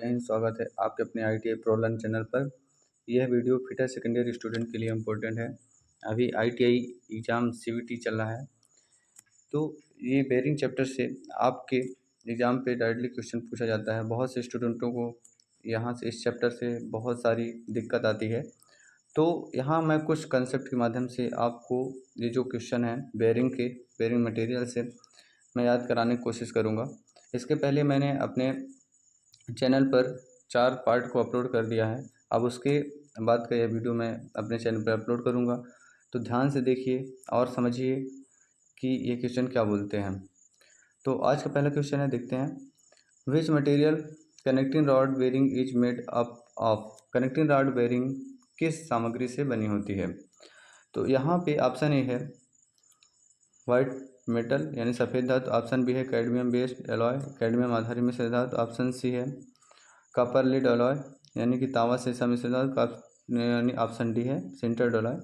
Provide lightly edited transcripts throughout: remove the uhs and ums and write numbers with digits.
स्वागत है आपके अपने ITI प्रो लर्न चैनल पर। यह video fitter second year student के लिए इम्पोर्टेंट है। अभी ITI एग्ज़ाम CVT चल रहा है, तो ये बेयरिंग चैप्टर से आपके एग्ज़ाम पे डायरेक्टली क्वेश्चन पूछा जाता है। बहुत से स्टूडेंटों को यहाँ से इस चैप्टर से बहुत सारी दिक्कत आती है, तो यहाँ मैं कुछ कंसेप्ट के माध्यम से आपको ये जो क्वेश्चन है बेयरिंग मटेरियल से मैं याद कराने की कोशिश करूँगा। इसके पहले मैंने अपने चैनल पर 4 पार्ट को अपलोड कर दिया है। अब उसके बाद का यह वीडियो मैं अपने चैनल पर अपलोड करूँगा, तो ध्यान से देखिए और समझिए कि ये क्वेश्चन क्या बोलते हैं। तो आज का पहला क्वेश्चन है, देखते हैं। Which material connecting rod bearing is made up of. Connecting rod bearing किस सामग्री से बनी होती है? तो यहाँ पे ऑप्शन ए है वाइट मेटल यानी सफ़ेद धातु, ऑप्शन बी है कैडमियम बेस्ड एलॉय कैडमियम आधारित मिश्र धातु, ऑप्शन सी है कॉपर लीड एलॉय यानी कि तांबा शीशा मिश्र धातु, यानी ऑप्शन डी है सिंटर्ड एलॉय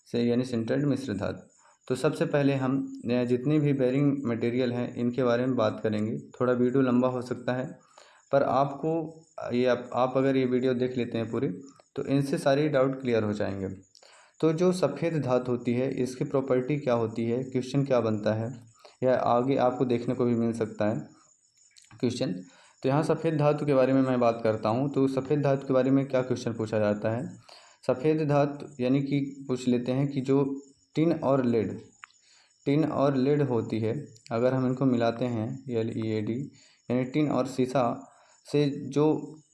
से यानी सिंटर्ड मिश्र धातु। तो सबसे पहले हम जितनी भी बेयरिंग मटेरियल हैं इनके बारे में बात करेंगे। थोड़ा वीडियो लंबा हो सकता है, पर आपको ये आप अगर ये वीडियो देख लेते हैं पूरी, तो इनसे सारे डाउट क्लियर हो जाएंगे। तो जो सफ़ेद धातु होती है इसकी प्रॉपर्टी क्या होती है, क्वेश्चन क्या बनता है, या आगे आपको देखने को भी मिल सकता है क्वेश्चन। तो यहाँ सफ़ेद धातु के बारे में मैं बात करता हूँ। तो सफ़ेद धातु के बारे में क्या क्वेश्चन पूछा जाता है? सफ़ेद धातु यानी कि पूछ लेते हैं कि जो टिन और लेड होती है, अगर हम इनको मिलाते हैं LEAD यानी टिन और शीशा से जो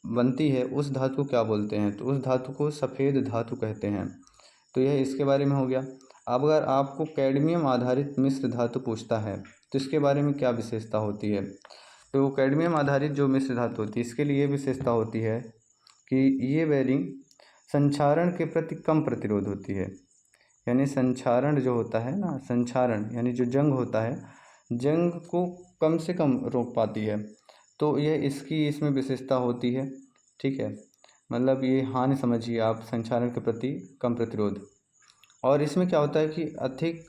बनती है उस धातु को क्या बोलते हैं? तो उस धातु को सफ़ेद धातु कहते हैं। तो यह इसके बारे में हो गया। अब अगर आपको कैडमियम आधारित मिश्र धातु पूछता है तो इसके बारे में क्या विशेषता होती है? तो कैडमियम आधारित जो मिश्र धातु होती है इसके लिए विशेषता होती है कि ये बेयरिंग संक्षारण के प्रति कम प्रतिरोध होती है। यानी संक्षारण जो होता है ना, संक्षारण यानी जो जंग होता है, जंग को कम से कम रोक पाती है। तो यह इसमें विशेषता होती है। ठीक है, मतलब ये हानि समझिए आप, संक्षारण के प्रति कम प्रतिरोध। और इसमें क्या होता है कि अधिक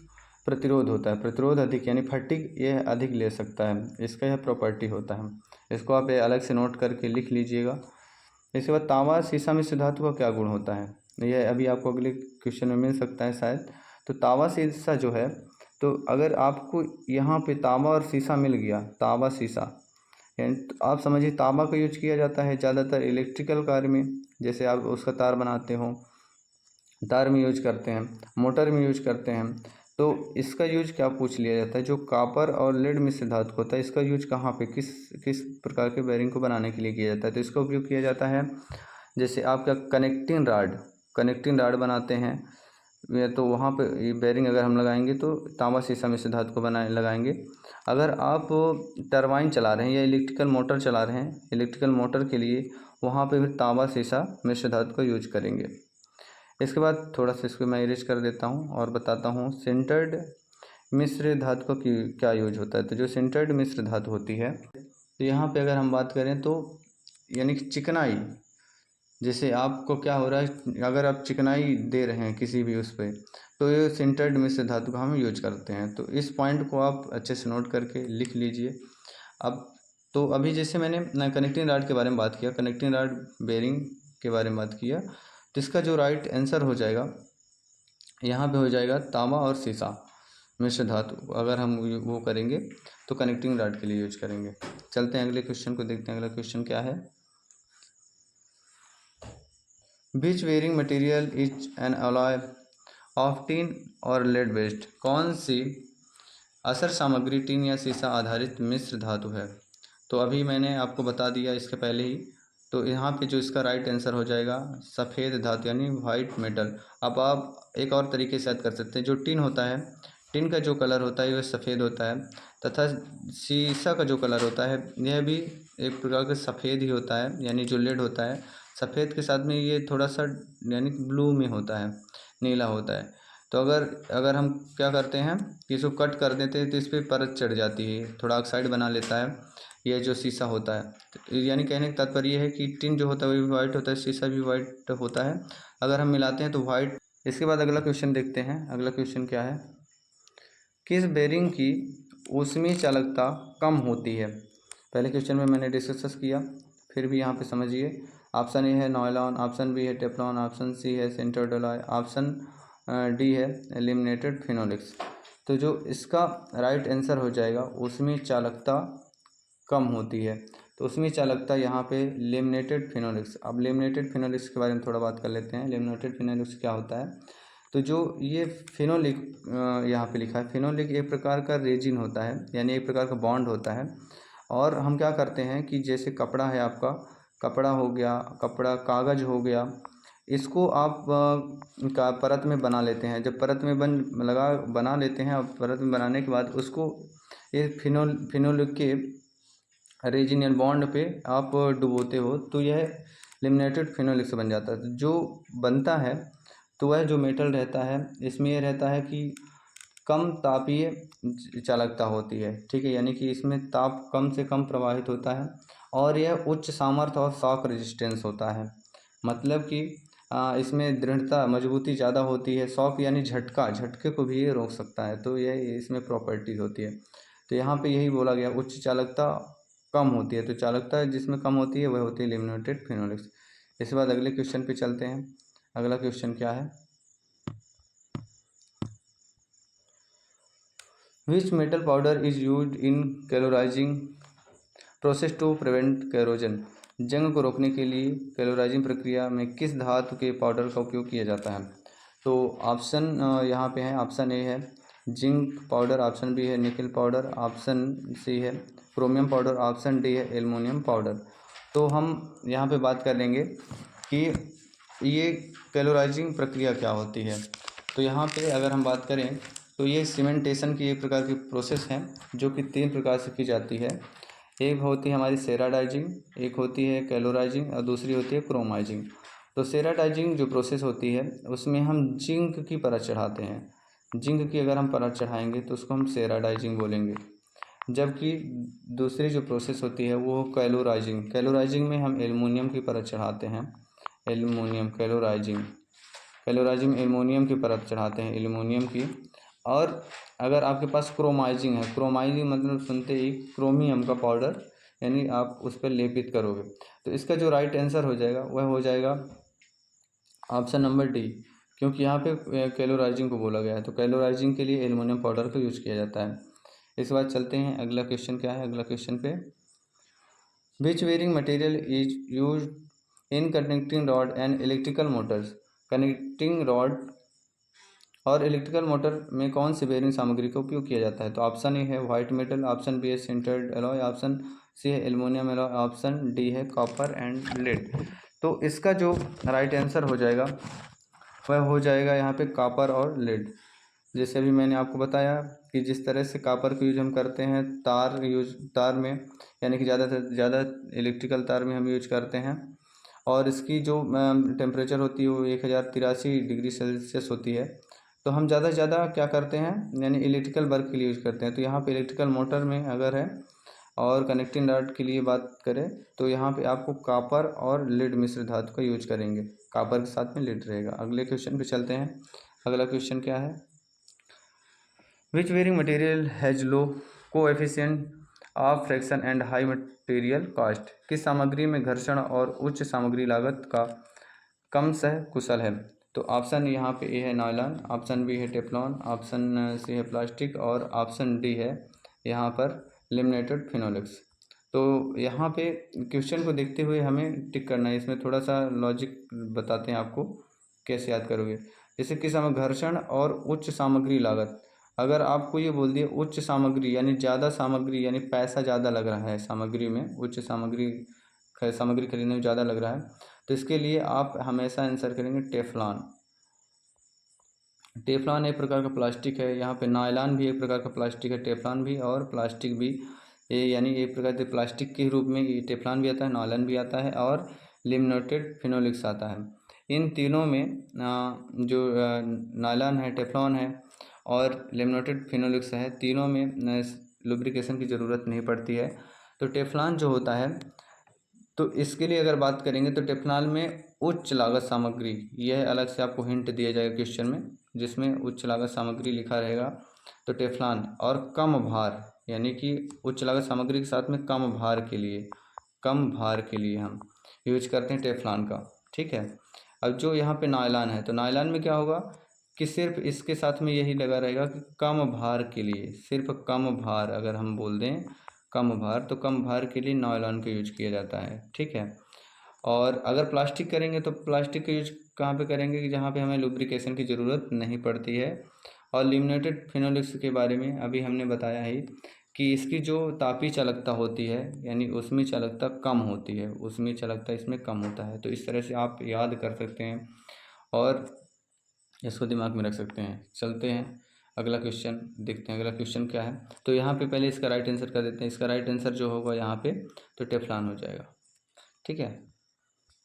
प्रतिरोध होता है, प्रतिरोध अधिक यानी फटीग यह अधिक ले सकता है, इसका यह प्रॉपर्टी होता है। इसको आप अलग से नोट करके लिख लीजिएगा। इसके बाद तांबा शीशा मिश्र धातु का क्या गुण होता है? यह अभी आपको अगले क्वेश्चन में मिल सकता है शायद। तो तांबा शीशा जो है, तो अगर आपको यहाँ पे तांबा और शीशा मिल गया, तांबा शीशा यानी तो आप समझिए तांबा का यूज किया जाता है ज़्यादातर इलेक्ट्रिकल कार्य में, जैसे आप उसका तार बनाते हो, तार में यूज करते हैं, मोटर में यूज करते हैं। तो इसका यूज क्या पूछ लिया जाता है? जो कॉपर और लेड मिश्र धातु होता है इसका यूज कहाँ पे, किस प्रकार के बेयरिंग को बनाने के लिए किया जाता है? तो इसका उपयोग किया जाता है जैसे आपका कनेक्टिंग राड बनाते हैं, तो वहाँ पे ये बेयरिंग अगर हम लगाएंगे तो तांबा शीशा मिश्र धातु को लगाएंगे। अगर आप टरबाइन चला रहे हैं या इलेक्ट्रिकल मोटर चला रहे हैं, इलेक्ट्रिकल मोटर के लिए वहाँ पे भी तांबा शीशा मिश्र धातु का यूज करेंगे। इसके बाद थोड़ा सा इसको मैं इरेज कर देता हूँ और बताता हूँ सिंटर्ड मिश्र धातु का क्या यूज होता है। तो जो सिंटर्ड मिश्र धातु होती है, तो यहाँ पे अगर हम बात करें तो यानी कि चिकनाई, जैसे आपको क्या हो रहा है, अगर आप चिकनाई दे रहे हैं किसी भी उस पर, तो ये सिंटर्ड मिश्र धातु का हम यूज करते हैं। तो इस पॉइंट को आप अच्छे से नोट करके लिख लीजिए। अब तो अभी जैसे मैंने कनेक्टिंग रॉड के बारे में बात किया, कनेक्टिंग रॉड बेयरिंग के बारे में बात किया, तो इसका जो राइट आंसर हो जाएगा यहाँ पे हो जाएगा तांबा और शीशा मिश्र धातु। अगर हम वो करेंगे तो कनेक्टिंग रॉड के लिए यूज करेंगे। चलते हैं अगले क्वेश्चन को देखते हैं। अगला क्वेश्चन क्या है? Which bearing material is an alloy of tin और लेड बेस्ड। कौन सी असर सामग्री टिन या शीशा आधारित मिश्र धातु है? तो अभी मैंने आपको बता दिया इसके पहले ही। तो यहाँ पे जो इसका राइट आंसर हो जाएगा सफ़ेद धातु यानी वाइट मेटल। अब आप एक और तरीके से याद कर सकते हैं, जो टिन होता है, टिन का जो कलर होता है वह सफ़ेद होता है, तथा शीशा का जो कलर होता है यह भी एक प्रकार का सफ़ेद ही होता है। यानी जो लेड होता है सफ़ेद के साथ में ये थोड़ा सा यानी ब्लू में होता है, नीला होता है। तो अगर हम क्या करते हैं कि इसको कट कर देते हैं तो इस पर परत चढ़ जाती है, थोड़ा ऑक्साइड बना लेता है यह जो शीशा होता है। तो यानी कहने का तात्पर्य यह है कि टिन जो होता है वो भी वाइट होता है, शीशा भी वाइट होता है। अगर हम मिलाते हैं तो वाइट। इसके बाद अगला क्वेश्चन देखते हैं। अगला क्वेश्चन क्या है? किस बेयरिंग की ऊष्मीय चालकता कम होती है? पहले क्वेश्चन में मैंने डिस्कस किया, फिर भी यहाँ पे समझिए। ऑप्शन ए है नायलॉन, ऑप्शन बी है टेफ्लॉन, ऑप्शन सी है सिंटेरिक एलॉय, ऑप्शन डी है एल्यूमिनेटेड फिनोलिक्स। तो जो इसका राइट आंसर हो जाएगा उसमें चालकता कम होती है, तो उसमें चालकता यहाँ पे लेमिनेटेड फिनोलिक्स। अब लेमिनेटेड फिनोलिक्स के बारे में थोड़ा बात कर लेते हैं। लेमिनेटेड फिनोलिक्स क्या होता है? तो जो ये फिनोलिक यहाँ पे लिखा है, फिनोलिक एक प्रकार का रेजिन होता है, यानी एक प्रकार का बॉन्ड होता है। और हम क्या करते हैं कि जैसे कपड़ा है, आपका कपड़ा हो गया, कपड़ा कागज़ हो गया, इसको आप का परत में बना लेते हैं। जब परत में बना लेते हैं, और परत में बनाने के बाद उसको ये फिनोलिक के रेजिन या बॉन्ड पे आप डुबोते हो, तो यह लेमिनेटेड फिनोलिक्स बन जाता है। जो बनता है तो वह जो मेटल रहता है इसमें यह रहता है कि कम तापीय चालकता होती है, ठीक है, यानी कि इसमें ताप कम से कम प्रवाहित होता है और यह उच्च सामर्थ्य और शॉक रेजिस्टेंस होता है। मतलब कि इसमें दृढ़ता मजबूती ज़्यादा होती है। शॉक यानी झटके को भी ये रोक सकता है, तो यह इसमें प्रॉपर्टीज होती है। तो यहाँ पे यही बोला गया, उच्च चालकता कम होती है, तो चालकता जिसमें कम होती है वह होती है लेमिनेटेड फिनोलिक्स। इसके बाद अगले क्वेश्चन पे चलते हैं। अगला क्वेश्चन क्या है? Which metal powder is use in calorizing process to prevent corrosion? जंग को रोकने के लिए कैलोराइजिंग प्रक्रिया में किस धातु के पाउडर का उपयोग किया जाता है? तो ऑप्शन यहाँ पे है, ऑप्शन ए है जिंक पाउडर, ऑप्शन बी है निकल पाउडर, ऑप्शन सी है क्रोमियम पाउडर, ऑप्शन डी है एल्युमिनियम पाउडर। तो हम यहाँ पे बात कर लेंगे कि ये कैलोराइजिंग प्रक्रिया क्या होती है। तो यहाँ पे अगर हम बात करें तो ये सीमेंटेशन की एक प्रकार की प्रोसेस है, जो कि 3 प्रकार से की जाती है। एक होती है हमारी सेराडाइजिंग, एक होती है कैलोराइजिंग और दूसरी होती है क्रोमाइजिंग। तो सेराडाइजिंग जो प्रोसेस होती है उसमें हम जिंक की परत चढ़ाते हैं। जिंक की अगर हम परत चढ़ाएंगे तो उसको हम सेराडाइजिंग बोलेंगे। जबकि दूसरी जो प्रोसेस होती है वो कैलोराइजिंग। कैलोराइजिंग में हम एल्युमिनियम की परत चढ़ाते हैं। एल्युमिनियम कैलोराइजिंग एल्युमिनियम की परत चढ़ाते हैं, एल्युमिनियम की। और अगर आपके पास क्रोमाइजिंग है, क्रोमाइजिंग मतलब सुनते ही क्रोमियम का पाउडर, यानी आप उस पर लेपित करोगे। तो इसका जो राइट आंसर हो जाएगा वह हो जाएगा ऑप्शन नंबर डी, क्योंकि यहाँ पे कैलोराइजिंग को बोला गया है। तो कैलोराइजिंग के लिए एल्युमिनियम पाउडर का यूज किया जाता है। इसके बाद चलते हैं अगला क्वेश्चन क्या है। अगला क्वेश्चन पे which bearing material is use in connecting rod and electrical motors? Connecting rod और इलेक्ट्रिकल मोटर में कौन सी बेयरिंग सामग्री का उपयोग किया जाता है? तो ऑप्शन ए है वाइट मेटल, ऑप्शन बी है सिंटर्ड एलॉय, ऑप्शन सी है एल्युमिनियम एलॉय, ऑप्शन डी है कॉपर एंड लेड। तो इसका जो राइट आंसर हो जाएगा वह हो जाएगा यहाँ पे कॉपर और लेड। जैसे अभी मैंने आपको बताया कि जिस तरह से कॉपर का यूज हम करते हैं तार में, यानी कि ज़्यादा से ज़्यादा इलेक्ट्रिकल तार में हम यूज करते हैं, और इसकी जो टेम्परेचर होती है वो 1083 डिग्री सेल्सियस होती है। तो हम ज़्यादा से ज़्यादा क्या करते हैं, यानी इलेक्ट्रिकल वर्क के लिए यूज करते हैं। तो यहाँ पे इलेक्ट्रिकल मोटर में अगर है और कनेक्टिंग रॉड के लिए बात करें तो यहाँ पे आपको कॉपर और लेड मिश्र धातु का यूज करेंगे, कॉपर के साथ में लेड रहेगा। अगले क्वेश्चन पे चलते हैं। अगला क्वेश्चन क्या है? Which bearing material has low coefficient of friction and high material cost? किस सामग्री में घर्षण और उच्च सामग्री लागत का कम सह कुशल है? तो ऑप्शन यहाँ पे ए है नायलॉन, ऑप्शन बी है टेफ्लॉन, ऑप्शन सी है प्लास्टिक और ऑप्शन डी है यहाँ पर लेमिनेटेड फिनोलिक्स। तो यहाँ पे क्वेश्चन को देखते हुए हमें टिक करना है। इसमें थोड़ा सा लॉजिक बताते हैं आपको कैसे याद करोगे। जैसे कि घर्षण और उच्च सामग्री लागत, अगर आपको ये बोल दिए उच्च सामग्री यानी ज़्यादा सामग्री, यानी पैसा ज़्यादा लग रहा है सामग्री में, उच्च सामग्री खरीदने में ज़्यादा लग रहा है, तो इसके लिए आप हमेशा आंसर करेंगे टेफ्लॉन। टेफ्लॉन एक प्रकार का प्लास्टिक है। यहाँ पे नायलॉन भी एक प्रकार का प्लास्टिक है, टेफ्लॉन भी और प्लास्टिक भी, ये यानी एक प्रकार के प्लास्टिक के रूप में ये टेफ्लॉन भी आता है, नायलॉन भी आता है और लेमिनेटेड फिनोलिक्स आता है। इन तीनों में जो नायलॉन है, टेफ्लॉन है और लेमिनेटेड फिनोलिक्स है, तीनों में लुब्रिकेशन की ज़रूरत नहीं पड़ती है। तो टेफ्लॉन जो होता है, तो इसके लिए अगर बात करेंगे तो टेफ्लॉन में उच्च लागत सामग्री, यह अलग से आपको हिंट दिया जाएगा क्वेश्चन में, जिसमें उच्च लागत सामग्री लिखा रहेगा। तो टेफ्लॉन और कम भार, यानी कि उच्च लागत सामग्री के साथ में कम भार के लिए, कम भार के लिए हम यूज करते हैं टेफ्लॉन का। ठीक है, अब जो यहाँ पे नायलॉन है, तो नायलॉन में क्या होगा कि सिर्फ इसके साथ में यही लगा रहेगा कि कम भार के लिए, सिर्फ कम भार, अगर हम बोल दें कम भार, तो कम भार के लिए नायलॉन का यूज किया जाता है। ठीक है, और अगर प्लास्टिक करेंगे तो प्लास्टिक का यूज कहाँ पे करेंगे कि जहाँ पे हमें लुब्रिकेशन की ज़रूरत नहीं पड़ती है। और लिमिनेटेड फिनोलिक्स के बारे में अभी हमने बताया ही कि इसकी जो तापी चालकता होती है, यानी उसमें चालकता कम होती है, उसमें चालकता इसमें कम होता है। तो इस तरह से आप याद कर सकते हैं और इसको दिमाग में रख सकते हैं। चलते हैं अगला क्वेश्चन, देखते हैं अगला क्वेश्चन क्या है। तो यहाँ पे पहले इसका राइट आंसर कर देते हैं। इसका राइट आंसर जो होगा यहाँ पे तो टेफ्लॉन हो जाएगा। ठीक है,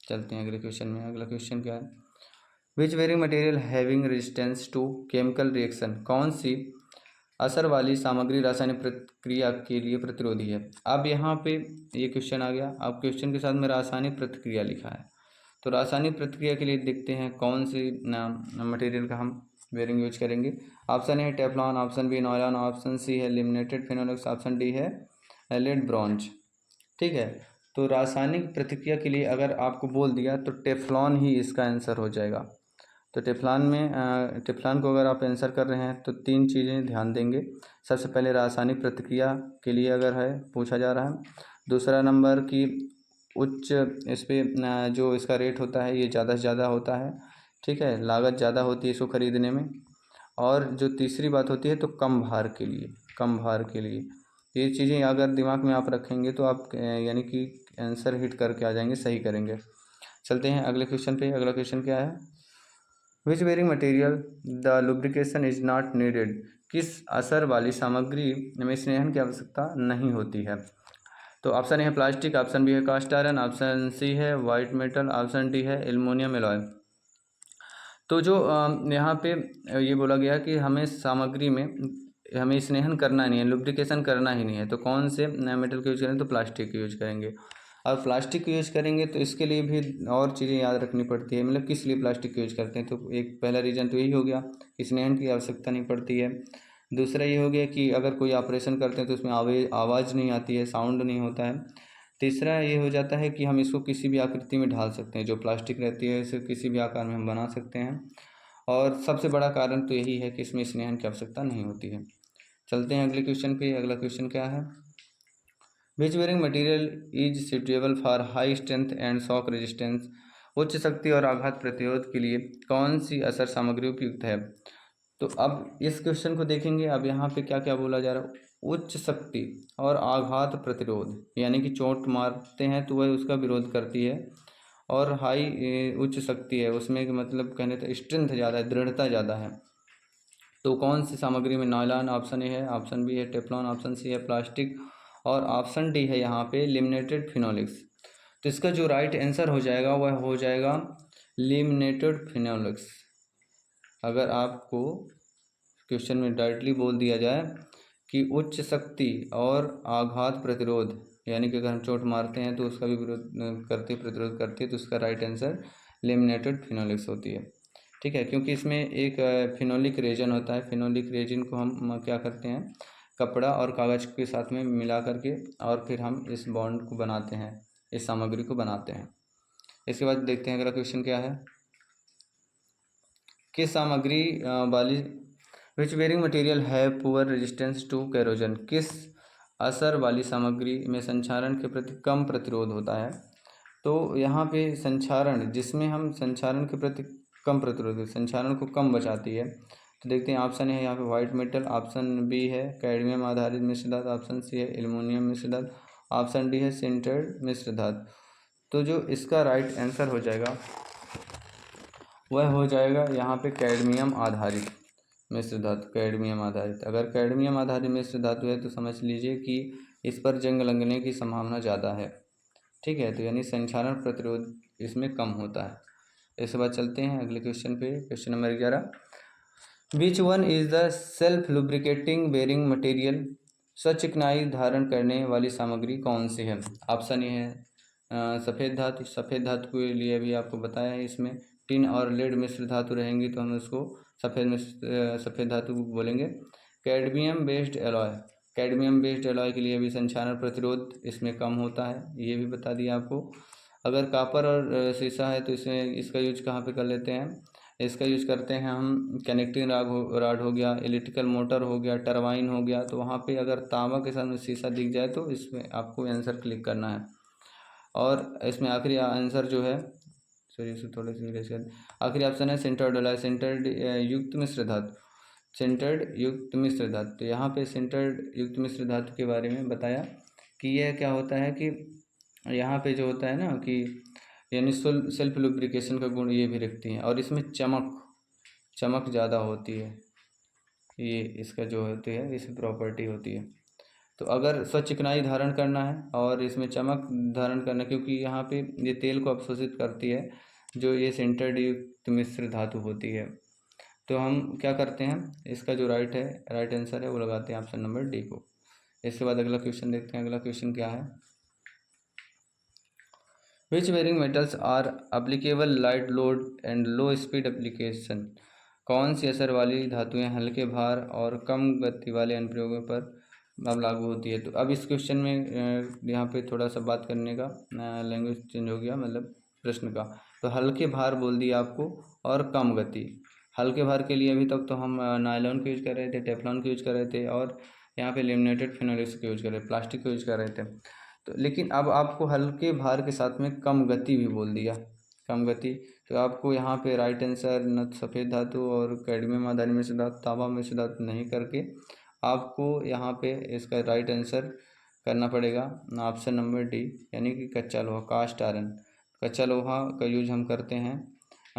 चलते हैं अगले क्वेश्चन में। अगला क्वेश्चन क्या है, which bearing material having resistance to chemical reaction, कौन सी असर वाली सामग्री रासायनिक प्रक्रिया के लिए प्रतिरोधी है। अब यहाँ पे ये क्वेश्चन आ गया। अब क्वेश्चन के साथ में रासायनिक प्रतिक्रिया लिखा है, तो रासायनिक प्रतिक्रिया के लिए देखते हैं कौन सी मटेरियल का हम वेरिंग यूज करेंगे। ऑप्शन ए है Teflon, option B nylon, option C है लिमिनेटेड फिनोलिक्स, ऑप्शन डी है लेड ब्रॉन्ज। ठीक है, तो रासायनिक प्रतिक्रिया के लिए अगर आपको बोल दिया तो टेफ्लॉन ही इसका आंसर हो जाएगा। तो टेफ्लॉन में टेफ्लॉन को अगर आप आंसर कर रहे हैं तो तीन चीज़ें ध्यान देंगे। सबसे पहले रासायनिक प्रतिक्रिया के लिए अगर है पूछा जा रहा है, दूसरा नंबर कि उच्च इस पर जो इसका रेट होता है ये ज़्यादा से ज़्यादा होता है। ठीक है, लागत ज़्यादा होती है इसको ख़रीदने में। और जो तीसरी बात होती है तो कम भार के लिए, कम भार के लिए। ये चीज़ें अगर दिमाग में आप रखेंगे तो आप यानी कि आंसर हिट करके आ जाएंगे, सही करेंगे। चलते हैं अगले क्वेश्चन पे। अगला क्वेश्चन क्या है, which bearing material the lubrication is not needed, किस असर वाली सामग्री में स्नेहन की आवश्यकता नहीं होती है। तो ऑप्शन ए है प्लास्टिक, ऑप्शन बी है कास्ट आयरन, ऑप्शन सी है वाइट मेटल, ऑप्शन डी है एल्युमिनियम एलॉय। तो जो यहाँ पे ये बोला गया कि हमें सामग्री में हमें स्नेहन करना नहीं है, लुब्रिकेशन करना ही नहीं है, तो कौन से मेटल का यूज करेंगे, तो प्लास्टिक का यूज करेंगे। और प्लास्टिक का यूज करेंगे तो इसके लिए भी और चीज़ें याद रखनी पड़ती है, मतलब किस लिए प्लास्टिक का यूज करते हैं। तो एक पहला रीज़न तो यही हो गया, स्नेहन की आवश्यकता नहीं पड़ती है। दूसरा ये हो गया कि अगर कोई ऑपरेशन करते हैं तो उसमें आवाज़ नहीं आती है, साउंड नहीं होता है। तीसरा ये हो जाता है कि हम इसको किसी भी आकृति में ढाल सकते हैं, जो प्लास्टिक रहती है इसे किसी भी आकार में हम बना सकते हैं। और सबसे बड़ा कारण तो यही है कि इसमें स्नेहन की आवश्यकता नहीं होती है। चलते हैं अगले क्वेश्चन पे। अगला क्वेश्चन क्या है, which bearing material is suitable for high strength and shock resistance, उच्च शक्ति और आघात प्रतिरोध के लिए कौन सी असर सामग्री उपयुक्त है। तो अब इस क्वेश्चन को देखेंगे। अब यहाँ पे क्या क्या बोला जा रहा है, उच्च शक्ति और आघात प्रतिरोध, यानी कि चोट मारते हैं तो वह उसका विरोध करती है। और हाई उच्च शक्ति है उसमें मतलब कहने तो स्ट्रेंथ ज़्यादा है, दृढ़ता ज़्यादा है। तो कौन सी सामग्री में, नायलॉन ऑप्शन ए है, ऑप्शन बी है टेफ्लॉन, ऑप्शन सी है प्लास्टिक, और ऑप्शन डी है यहाँ पे लिमिनेटेड फिनोलिक्स। तो इसका जो राइट आंसर हो जाएगा वह हो जाएगा लिमिनेटेड फिनोलिक्स। अगर आपको क्वेश्चन में डायरेक्टली बोल दिया जाए कि उच्च शक्ति और आघात प्रतिरोध, यानी कि अगर हम चोट मारते हैं तो उसका भी विरोध करती है, प्रतिरोध करती है, तो उसका राइट आंसर लेमिनेटेड फिनोलिक्स होती है। ठीक है, क्योंकि इसमें एक फिनोलिक रेजन होता है। फिनोलिक रेजिन को हम क्या करते हैं, कपड़ा और कागज़ के साथ में मिला करके और फिर हम इस बॉन्ड को बनाते हैं, इस सामग्री को बनाते हैं। इसके बाद देखते हैं अगला क्वेश्चन क्या है, किस सामग्री वाली विच वेरिंग मटेरियल है पुअर रेजिस्टेंस टू कैरोजन, किस असर वाली सामग्री में संक्षारण के प्रति कम प्रतिरोध होता है। तो यहाँ पे संक्षारण, जिसमें हम संक्षारण के प्रति कम प्रतिरोध, संक्षारण को कम बचाती है। तो देखते हैं ऑप्शन है यहाँ पे वाइट मेटल, ऑप्शन बी है कैडमियम आधारित मिश्र धातु, ऑप्शन सी है एल्युमिनियम मिश्र धातु, ऑप्शन डी है सिंटर्ड मिश्र धातु। तो जो इसका राइट आंसर हो जाएगा वह हो जाएगा यहाँ पे कैडमियम आधारित मिश्र धातु, कैडमियम आधारित। अगर कैडमियम आधारित मिश्र धातु है तो समझ लीजिए कि इस पर जंग लगने की संभावना ज़्यादा है। ठीक है, तो यानी संक्षारण प्रतिरोध इसमें कम होता है। इसके बाद चलते हैं अगले क्वेश्चन पे। Question number 11, which one is the self lubricating bearing material, सचिकनाई धारण करने वाली सामग्री कौन सी है। ऑप्शन ए है सफ़ेद धातु। सफ़ेद धातु के लिए भी आपको बताया है, इसमें टिन और लेड मिश्र धातु रहेंगी तो हम उसको सफ़ेद धातु बोलेंगे। Cadmium based alloy, cadmium based alloy के लिए भी संक्षारण प्रतिरोध इसमें कम होता है, ये भी बता दिया आपको। अगर कॉपर और शीशा है तो इसमें इसका यूज कहाँ पे कर लेते हैं, इसका यूज करते हैं हम कनेक्टिंग राड हो गया, इलेक्ट्रिकल मोटर हो गया, टरबाइन हो गया, तो वहाँ पे अगर तांबा के साथ में शीशा दिख जाए तो इसमें आपको आंसर क्लिक करना है। और इसमें आखिरी आंसर जो है, सॉरी इसे थोड़े से इरेज कर, आखिरी ऑप्शन है सिंटर्ड एलॉय, सिंटर्ड युक्त मिश्र धातु, सिंटर्ड युक्त मिश्र धातु। तो यहाँ पे सिंटर्ड युक्त मिश्र धातु के बारे में बताया कि यह क्या होता है कि यहाँ पे जो होता है ना कि यानी सेल्फ लुब्रिकेशन का गुण ये भी रखती हैं, और इसमें चमक ज़्यादा होती है, ये इसका जो होती है इस प्रॉपर्टी होती है। तो अगर स्वच्छ चिकनाई धारण करना है और इसमें चमक धारण करना, क्योंकि यहाँ पे ये तेल को अवशोषित करती है जो ये सिंटर्ड युक्त मिश्र धातु होती है। तो हम क्या करते हैं, इसका जो राइट आंसर है वो लगाते हैं ऑप्शन नंबर डी को। इसके बाद अगला क्वेश्चन देखते हैं। अगला क्वेश्चन क्या है, which bearing metals are applicable light load and low speed application. कौन सी असर वाली धातुएं हल्के भार और कम गति वाले अनुप्रयोगों पर अब लागू होती है। तो अब इस क्वेश्चन में यहाँ पे थोड़ा सा बात करने का लैंग्वेज चेंज हो गया, मतलब प्रश्न का। तो हल्के भार बोल दिया आपको और कम गति। हल्के भार के लिए अभी तक तो हम नायलॉन का यूज कर रहे थे, टेफ्लॉन का यूज कर रहे थे, और यहाँ पे लेमिनेटेड फिनोलिक्स का यूज कर रहे थे, प्लास्टिक का यूज कर रहे थे। तो लेकिन अब आपको हल्के भार के साथ में कम गति भी बोल दिया, कम गति। तो आपको यहाँ पे राइट आंसर न सफ़ेद धातु और कैडमियम आधारित मिश्र धातु, तांबा मिश्र धातु नहीं करके आपको यहाँ पे इसका राइट आंसर करना पड़ेगा ऑप्शन नंबर डी, यानी कि कच्चा लोहा, कास्ट आयरन। कच्चा लोहा का यूज हम करते हैं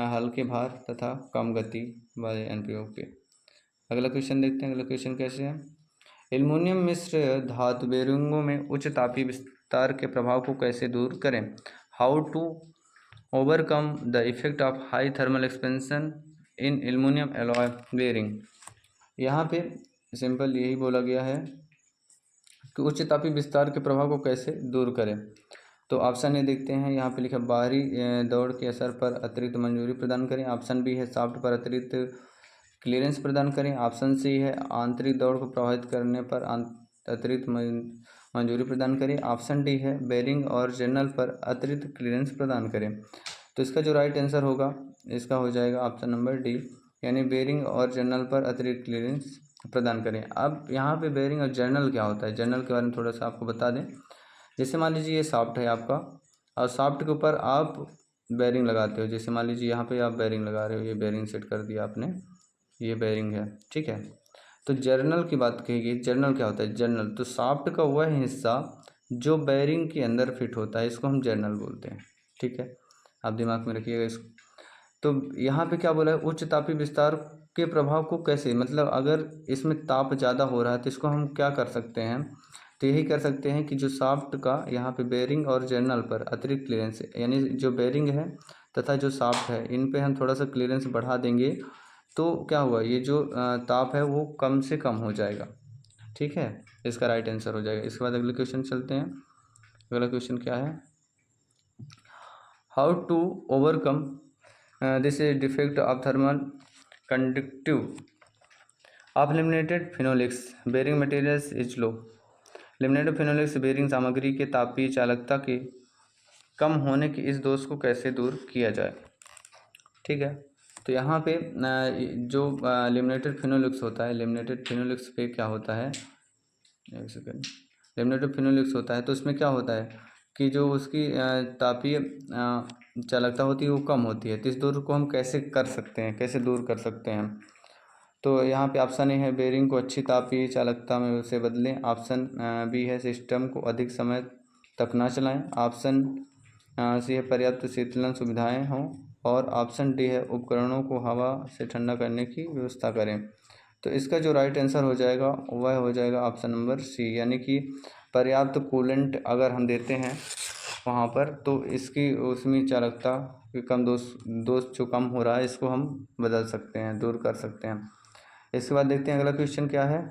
हल्के भार तथा कम गति वाले अनुप्रयोग पे। अगला क्वेश्चन देखते हैं। अगला क्वेश्चन कैसे है, एल्युमिनियम मिश्र धातु बेरिंगों में उच्च तापीय विस्तार के प्रभाव को कैसे दूर करें। How to overcome the effect of high thermal expansion in aluminium alloy bearing. यहाँ पे सिंपल यही बोला गया है कि उच्च तापीय विस्तार के प्रभाव को कैसे दूर करें। तो ऑप्शन ए देखते हैं, यहाँ पे लिखा बाहरी दौड़ के असर पर अतिरिक्त मंजूरी प्रदान करें। ऑप्शन बी है शाफ्ट पर अतिरिक्त क्लियरेंस प्रदान करें। ऑप्शन सी है आंतरिक दौड़ को प्रभावित करने पर अतिरिक्त मंजूरी प्रदान करें। ऑप्शन डी है बेरिंग और जर्नल पर अतिरिक्त क्लियरेंस प्रदान करें। तो इसका जो राइट आंसर होगा इसका हो जाएगा ऑप्शन नंबर डी, यानी बेरिंग और जर्नल पर अतिरिक्त क्लियरेंस प्रदान करें। अब यहाँ पे बेरिंग और जर्नल क्या होता है, जर्नल के बारे में थोड़ा सा आपको बता दें। जैसे मान लीजिए ये शाफ्ट है आपका, और शाफ्ट के ऊपर आप बेरिंग लगाते हो। जैसे मान लीजिए यहाँ पे आप बेरिंग लगा रहे हो, ये बेरिंग सेट कर दिया आपने, ये बेरिंग है, ठीक है। तो जर्नल की बात कहेगी, जर्नल क्या होता है, जर्नल तो शाफ्ट का वह हिस्सा जो बेरिंग के अंदर फिट होता है, इसको हम जर्नल बोलते हैं, ठीक है। आप दिमाग में रखिएगा इसको। तो यहाँ पे क्या बोला है, उच्च तापीय विस्तार के प्रभाव को कैसे, मतलब अगर इसमें ताप ज़्यादा हो रहा है तो इसको हम क्या कर सकते हैं। तो यही कर सकते हैं कि जो शाफ्ट का यहाँ पे बेरिंग और जर्नल पर अतिरिक्त क्लियरेंस, यानी जो बेरिंग है तथा जो शाफ्ट है इन पे हम थोड़ा सा क्लियरेंस बढ़ा देंगे, तो क्या हुआ, ये जो ताप है वो कम से कम हो जाएगा, ठीक है। इसका राइट आंसर हो जाएगा। इसके बाद अगले क्वेश्चन चलते हैं। अगला क्वेश्चन क्या है, how to overcome this is defect of thermal conductive of laminated phenolics bearing materials is low. Laminated phenolics bearing सामग्री के तापीय चालकता के कम होने के इस दोष को कैसे दूर किया जाए, ठीक है। तो यहाँ पे जो लेमिनेटेड फिनोलिक्स होता है, लेमिनेटेड फिनोलिक्स पे क्या होता है, एक सेकेंड, लेमिनेटेड फिनोलिक्स होता है तो उसमें क्या होता है कि जो उसकी तापीय चालकता होती है वो कम होती है। तो इस दोष को हम कैसे कर सकते हैं, कैसे दूर कर सकते हैं। तो यहाँ पे ऑप्शन ए है बेरिंग को अच्छी तापीय चालकता में उसे बदलें। ऑप्शन बी है सिस्टम को अधिक समय तक ना चलाएं। ऑप्शन सी है पर्याप्त शीतलन सुविधाएं हों, और ऑप्शन डी है उपकरणों को हवा से ठंडा करने की व्यवस्था करें। तो इसका जो राइट आंसर हो जाएगा वह हो जाएगा ऑप्शन नंबर सी, यानी कि पर्याप्त कूलेंट अगर हम देते हैं वहाँ पर तो इसकी उसमें चालकता की कम दोष जो कम हो रहा है इसको हम बदल सकते हैं, दूर कर सकते हैं। इसके बाद देखते हैं अगला क्वेश्चन क्या है,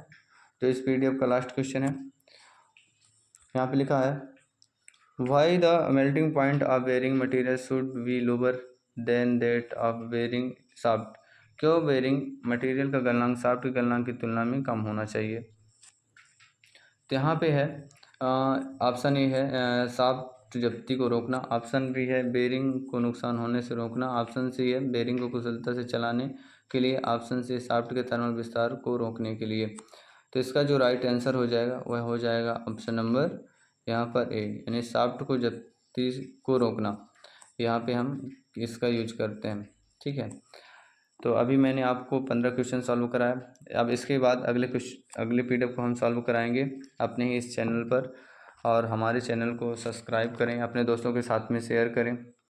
जो इस पीडीएफ का लास्ट क्वेश्चन है। यहाँ पे लिखा है why the melting point of bearing material should be lower than that of bearing shaft. क्यों बेरिंग मटेरियल का गलनांक शाफ्ट के गलनांक की तुलना में कम होना चाहिए। तो यहाँ पे है ऑप्शन ए है शाफ्ट जब्ती को रोकना, ऑप्शन बी है बेरिंग को नुकसान होने से रोकना, ऑप्शन सी है बेरिंग को कुशलता से चलाने के लिए, ऑप्शन सी शाफ्ट के थर्मल विस्तार को रोकने के लिए। तो इसका जो राइट आंसर हो जाएगा वह हो जाएगा ऑप्शन नंबर यहाँ पर ए, यानी शाफ्ट को जब्ती को रोकना। यहाँ पे हम इसका यूज करते हैं। ठीक है, तो अभी मैंने आपको 15 क्वेश्चन सॉल्व कराया। अब इसके बाद अगले PDF को हम सॉल्व कराएंगे अपने ही इस चैनल पर, और हमारे चैनल को सब्सक्राइब करें, अपने दोस्तों के साथ में शेयर करें।